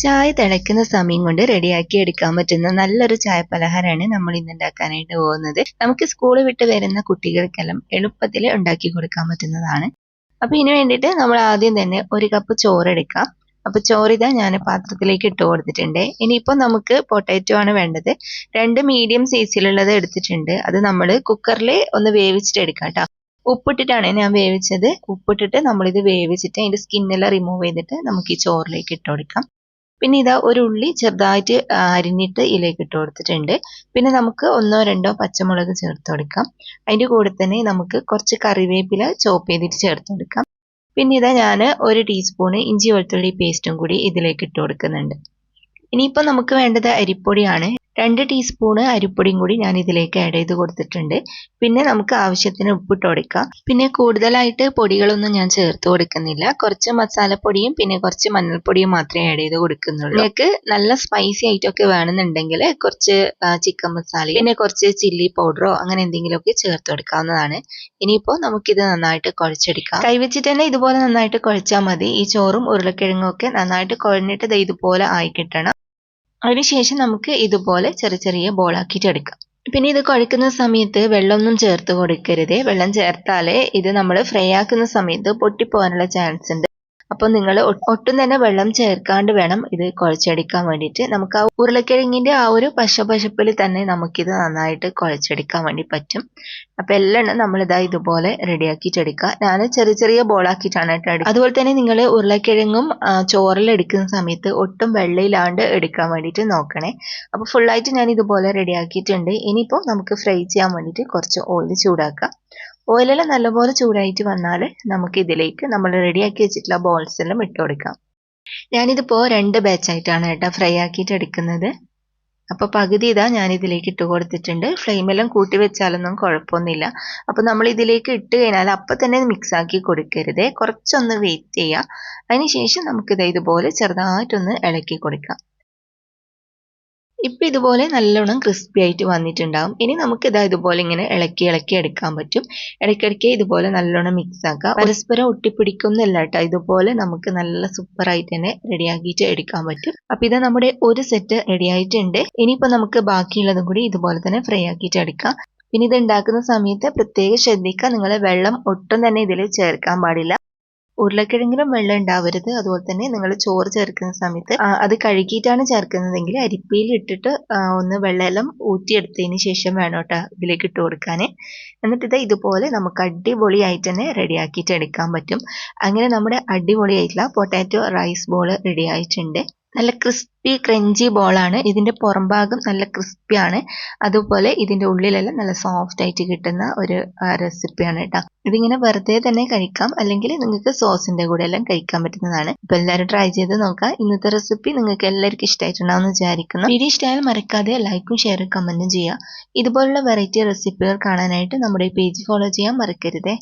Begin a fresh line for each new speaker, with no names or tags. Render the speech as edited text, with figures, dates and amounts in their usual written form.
ചായ തിളയ്ക്കുന്ന സമയം കൊണ്ട് റെഡിയാക്കി എടുക്കാൻ പറ്റുന്ന നല്ലൊരു ചായ പലഹാരമാണ് നമ്മൾ ഇന്ന് ഉണ്ടാക്കാനായിട്ട് പോകുന്നത്. നമുക്ക് സ്കൂൾ വിട്ട് വരുന്ന കുട്ടികൾക്കെല്ലാം എളുപ്പത്തിൽ ഉണ്ടാക്കി കൊടുക്കാൻ പറ്റുന്നതാണ്. അപ്പൊ ഇതിനു വേണ്ടിയിട്ട് നമ്മൾ ആദ്യം തന്നെ ഒരു കപ്പ് ചോറ് എടുക്കാം. അപ്പൊ ചോറ് ഇതാ ഞാൻ പാത്രത്തിലേക്ക് ഇട്ട് കൊടുത്തിട്ടുണ്ട്. ഇനിയിപ്പോൾ നമുക്ക് പൊട്ടാറ്റോ ആണ് വേണ്ടത്. 2 മീഡിയം സൈസിലുള്ളത് എടുത്തിട്ടുണ്ട്. അത് നമ്മൾ കുക്കറിൽ ഒന്ന് വേവിച്ചിട്ട് എടുക്കാം കേട്ടോ. ഉപ്പിട്ടിട്ടാണ് ഞാൻ വേവിച്ചത്. ഉപ്പിട്ടിട്ട് നമ്മളിത് വേവിച്ചിട്ട് അതിന്റെ സ്കിന്നെല്ലാം റിമൂവ് ചെയ്തിട്ട് നമുക്ക് ഈ ചോറിലേക്ക് ഇട്ട് കൊടുക്കാം. പിന്നെ ഇതാ ഒരു ഉള്ളി ചെറുതായിട്ട് അരിഞ്ഞിട്ട് ഇതിലേക്ക് ഇട്ട് കൊടുത്തിട്ടുണ്ട്. പിന്നെ നമുക്ക് 1-2 പച്ചമുളക് ചേർത്ത് കൊടുക്കാം. അതിന്റെ കൂടെ തന്നെ നമുക്ക് കുറച്ച് കറിവേപ്പില ചോപ്പ് ചെയ്തിട്ട് ചേർത്ത് കൊടുക്കാം. പിന്നെ ഇതാ ഞാൻ 1 ടീസ്പൂൺ ഇഞ്ചി വെളുത്തുള്ളി പേസ്റ്റും കൂടി ഇതിലേക്ക് ഇട്ട് കൊടുക്കുന്നുണ്ട്. ഇനിയിപ്പോൾ നമുക്ക് വേണ്ടത് അരിപ്പൊടിയാണ്. 2 ടീസ്പൂൺ അരിപ്പൊടിയും കൂടി ഞാൻ ഇതിലേക്ക് ആഡ് ചെയ്ത് കൊടുത്തിട്ടുണ്ട്. പിന്നെ നമുക്ക് ആവശ്യത്തിന് ഉപ്പിട്ട് കൊടുക്കാം. പിന്നെ കൂടുതലായിട്ട് പൊടികളൊന്നും ഞാൻ ചേർത്ത് കൊടുക്കുന്നില്ല. കുറച്ച് മസാലപ്പൊടിയും പിന്നെ കുറച്ച് മഞ്ഞൾപ്പൊടിയും മാത്രമേ ആഡ് ചെയ്ത് കൊടുക്കുന്നുള്ളൂ. നിങ്ങൾക്ക് നല്ല സ്പൈസി ആയിട്ടൊക്കെ വേണമെന്നുണ്ടെങ്കിൽ കുറച്ച് ചിക്കൻ മസാല പിന്നെ കുറച്ച് ചില്ലി പൗഡറോ അങ്ങനെ എന്തെങ്കിലുമൊക്കെ ചേർത്ത് കൊടുക്കാവുന്നതാണ്. ഇനിയിപ്പോൾ നമുക്കിത് നന്നായിട്ട് കുഴച്ചെടുക്കാം. കൈവച്ചിട്ട് തന്നെ ഇതുപോലെ നന്നായിട്ട് കുഴച്ചാൽ മതി. ഈ ചോറും ഉരുളക്കിഴങ്ങും ഒക്കെ നന്നായിട്ട് കുഴഞ്ഞിട്ട് ഇതുപോലെ ആയി കിട്ടണം. അതിനുശേഷം നമുക്ക് ഇതുപോലെ ചെറിയ ചെറിയ ബോളാക്കിയിട്ട് എടുക്കാം. പിന്നെ ഇത് കുഴക്കുന്ന സമയത്ത് വെള്ളമൊന്നും ചേർത്ത് കൊടുക്കരുത്. വെള്ളം ചേർത്താലേ ഇത് നമ്മൾ ഫ്രൈ ആക്കുന്ന സമയത്ത് പൊട്ടിപ്പോകാനുള്ള ചാൻസ് ഉണ്ട്. അപ്പോൾ നിങ്ങൾ ഒട്ടും തന്നെ വെള്ളം ചേർക്കാണ്ട് വേണം ഇത് കുഴച്ചെടുക്കാൻ വേണ്ടിയിട്ട്. നമുക്ക് ആ ഉരുളക്കിഴങ്ങിന്റെ ആ ഒരു പശപ്പിൽ തന്നെ നമുക്കിത് നന്നായിട്ട് കുഴച്ചെടുക്കാൻ വേണ്ടി പറ്റും. അപ്പോൾ എല്ലാം നമ്മളിതാ ഇതുപോലെ റെഡിയാക്കിയിട്ടെടുക്കുക. ഞാൻ ചെറിയ ചെറിയ ബോളാക്കിയിട്ടാണ് എടുക്കുക. അതുപോലെ തന്നെ നിങ്ങൾ ഉരുളക്കിഴങ്ങും ചോറിൽ എടുക്കുന്ന സമയത്ത് ഒട്ടും വെള്ളയിലാണ്ട് എടുക്കാൻ വേണ്ടിയിട്ട് നോക്കണേ. അപ്പോൾ ഫുള്ളായിട്ട് ഞാൻ ഇതുപോലെ റെഡിയാക്കിയിട്ടുണ്ട്. ഇനിയിപ്പോൾ നമുക്ക് ഫ്രൈ ചെയ്യാൻ വേണ്ടിയിട്ട് കുറച്ച് ഓയിൽ ചൂടാക്കാം. ഓയിലെല്ലാം നല്ലപോലെ ചൂടായിട്ട് വന്നാൽ നമുക്ക് ഇതിലേക്ക് നമ്മൾ റെഡിയാക്കി വെച്ചിട്ടുള്ള ബോൾസ് എല്ലാം ഇട്ട് കൊടുക്കാം. ഞാനിതിപ്പോൾ 2 ബാച്ചായിട്ടാണ് കേട്ടോ ഫ്രൈ ആക്കിയിട്ട് എടുക്കുന്നത്. അപ്പോൾ പകുതി ഇതാ ഞാൻ ഇതിലേക്ക് ഇട്ട് കൊടുത്തിട്ടുണ്ട്. ഫ്ലെയിമെല്ലാം കൂട്ടി വെച്ചാലൊന്നും കുഴപ്പമൊന്നുമില്ല. അപ്പോൾ നമ്മൾ ഇതിലേക്ക് ഇട്ട് കഴിഞ്ഞാൽ അപ്പം തന്നെ മിക്സ് ആക്കി കൊടുക്കരുത്. കുറച്ചൊന്ന് വെയിറ്റ് ചെയ്യുക. അതിനുശേഷം നമുക്കിത് ഇതുപോലെ ചെറുതായിട്ടൊന്ന് ഇളക്കി കൊടുക്കാം. ഇപ്പം ഇതുപോലെ നല്ലോണം ക്രിസ്പി ആയിട്ട് വന്നിട്ടുണ്ടാവും. ഇനി നമുക്ക് ഇതുപോലെ ഇങ്ങനെ ഇളക്കി എടുക്കാൻ പറ്റും. ഇടയ്ക്കിടയ്ക്ക് ഇതുപോലെ നല്ലോണം മിക്സ് ആക്കുക. പരസ്പരം ഒട്ടിപ്പിടിക്കുന്നില്ല കേട്ടോ. ഇതുപോലെ നമുക്ക് നല്ല സൂപ്പർ ആയിട്ട് തന്നെ റെഡിയാക്കിയിട്ട് എടുക്കാൻ പറ്റും. അപ്പം ഇത് നമ്മുടെ ഒരു സെറ്റ് റെഡി ആയിട്ടുണ്ട്. ഇനിയിപ്പോൾ നമുക്ക് ബാക്കിയുള്ളതും കൂടി ഇതുപോലെ തന്നെ ഫ്രൈ ആക്കിയിട്ട് എടുക്കാം. പിന്നെ ഇത് ഉണ്ടാക്കുന്ന സമയത്ത് പ്രത്യേകം ശ്രദ്ധിക്കുക, നിങ്ങൾ വെള്ളം ഒട്ടും തന്നെ ഇതിൽ ചേർക്കാൻ പാടില്ല. ഉരുളക്കിഴങ്ങിലും വെള്ളം ഉണ്ടാവരുത്. അതുപോലെ തന്നെ നിങ്ങൾ ചോറ് ചേർക്കുന്ന സമയത്ത് അത് കഴുകിയിട്ടാണ് ചേർക്കുന്നതെങ്കിൽ അരിപ്പയിൽ ഇട്ടിട്ട് ഒന്ന് വെള്ളമെല്ലാം ഊറ്റിയെടുത്തതിന് ശേഷം വേണം കേട്ടോ ഇതിലേക്ക് ഇട്ട് കൊടുക്കാൻ. എന്നിട്ട് ഇതുപോലെ നമുക്ക് അടിപൊളിയായിട്ട് തന്നെ റെഡിയാക്കിയിട്ട് എടുക്കാൻ പറ്റും. അങ്ങനെ നമ്മുടെ അടിപൊളിയായിട്ടുള്ള പൊട്ടാറ്റോ റൈസ് ബോൾ റെഡി ആയിട്ടുണ്ട്. നല്ല ക്രിസ്പി ക്രഞ്ചി ബോളാണ്. ഇതിന്റെ പുറം ഭാഗം നല്ല ക്രിസ്പിയാണ്. അതുപോലെ ഇതിന്റെ ഉള്ളിലെല്ലാം നല്ല സോഫ്റ്റ് ആയിട്ട് കിട്ടുന്ന ഒരു റെസിപ്പിയാണ് കേട്ടോ. ഇതിങ്ങനെ വെറുതെ തന്നെ കഴിക്കാം, അല്ലെങ്കിൽ നിങ്ങൾക്ക് സോസിന്റെ കൂടെ എല്ലാം കഴിക്കാൻ പറ്റുന്നതാണ്. അപ്പൊ എല്ലാവരും ട്രൈ ചെയ്ത് നോക്കാം. ഇന്നത്തെ റെസിപ്പി നിങ്ങൾക്ക് എല്ലാവർക്കും ഇഷ്ടമായിട്ടുണ്ടാവും വിചാരിക്കുന്നു. വീഡിയോ ഇഷ്ടമായാൽ മറക്കാതെ ലൈക്കും ഷെയറും കമന്റും ചെയ്യുക. ഇതുപോലുള്ള വെറൈറ്റി റെസിപ്പികൾ കാണാനായിട്ട് നമ്മുടെ പേജ് ഫോളോ ചെയ്യാൻ മറക്കരുതേ.